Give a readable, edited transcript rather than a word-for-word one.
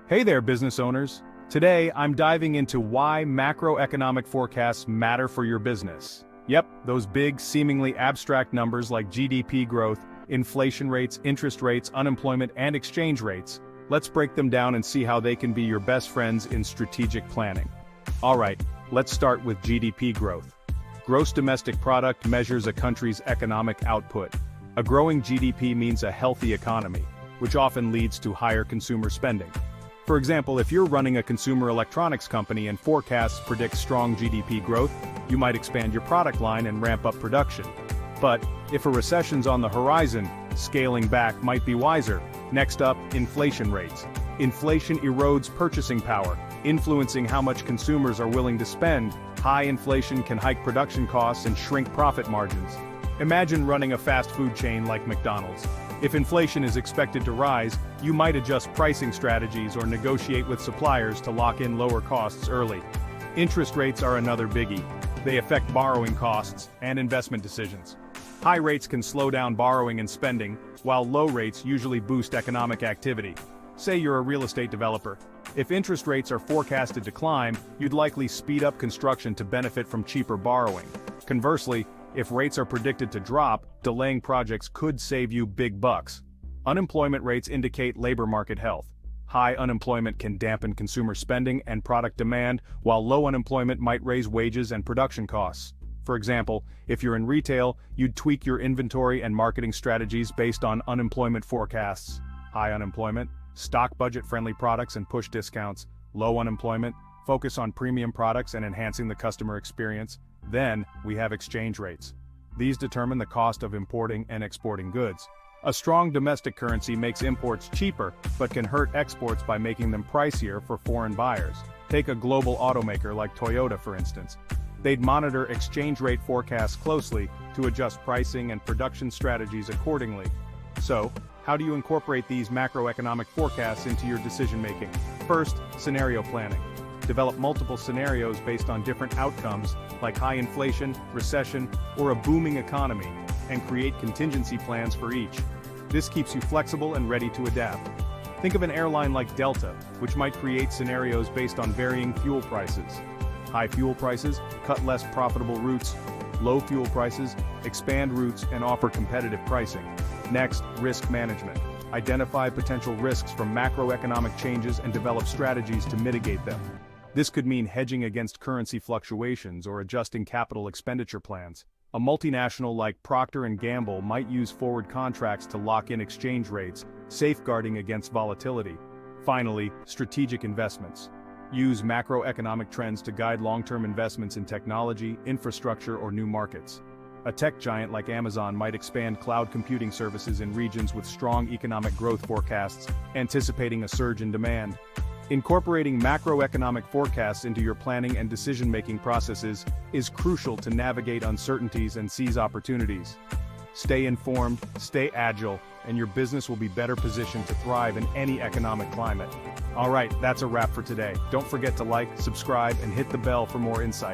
Hey there, business owners. Today, I'm diving into why macroeconomic forecasts matter for your business. Yep, those big, seemingly abstract numbers like GDP growth, inflation rates, interest rates, unemployment, and exchange rates. Let's break them down and see how they can be your best friends in strategic planning. Alright, let's start with GDP growth. Gross domestic product measures a country's economic output. A growing GDP means a healthy economy, which often leads to higher consumer spending. For example, if you're running a consumer electronics company and forecasts predict strong GDP growth, you might expand your product line and ramp up production. But if a recession's on the horizon, scaling back might be wiser. Next up, inflation rates. Inflation erodes purchasing power, influencing how much consumers are willing to spend. High inflation can hike production costs and shrink profit margins. Imagine running a fast food chain like McDonald's. If inflation is expected to rise, you might adjust pricing strategies or negotiate with suppliers to lock in lower costs early. Interest rates are another biggie. They affect borrowing costs and investment decisions. High rates can slow down borrowing and spending, while low rates usually boost economic activity. Say you're a real estate developer. If interest rates are forecasted to climb, you'd likely speed up construction to benefit from cheaper borrowing. Conversely, if rates are predicted to drop, delaying projects could save you big bucks. Unemployment rates indicate labor market health. High unemployment can dampen consumer spending and product demand, while low unemployment might raise wages and production costs. For example, if you're in retail, you'd tweak your inventory and marketing strategies based on unemployment forecasts. High unemployment, stock budget-friendly products and push discounts. Low unemployment, focus on premium products and enhancing the customer experience. Then, we have exchange rates. These determine the cost of importing and exporting goods. A strong domestic currency makes imports cheaper, but can hurt exports by making them pricier for foreign buyers. Take a global automaker like Toyota, for instance. They'd monitor exchange rate forecasts closely to adjust pricing and production strategies accordingly. So, how do you incorporate these macroeconomic forecasts into your decision-making? First, scenario planning. Develop multiple scenarios based on different outcomes, like high inflation, recession, or a booming economy, and create contingency plans for each. This keeps you flexible and ready to adapt. Think of an airline like Delta, which might create scenarios based on varying fuel prices. High fuel prices, cut less profitable routes. Low fuel prices, expand routes and offer competitive pricing. Next, risk management. Identify potential risks from macroeconomic changes and develop strategies to mitigate them. This could mean hedging against currency fluctuations or adjusting capital expenditure plans. A multinational like Procter & Gamble might use forward contracts to lock in exchange rates, safeguarding against volatility. Finally, strategic investments. Use macroeconomic trends to guide long-term investments in technology, infrastructure, or new markets. A tech giant like Amazon might expand cloud computing services in regions with strong economic growth forecasts, anticipating a surge in demand. Incorporating macroeconomic forecasts into your planning and decision-making processes is crucial to navigate uncertainties and seize opportunities. Stay informed, stay agile, and your business will be better positioned to thrive in any economic climate. Alright, that's a wrap for today. Don't forget to like, subscribe, and hit the bell for more insights.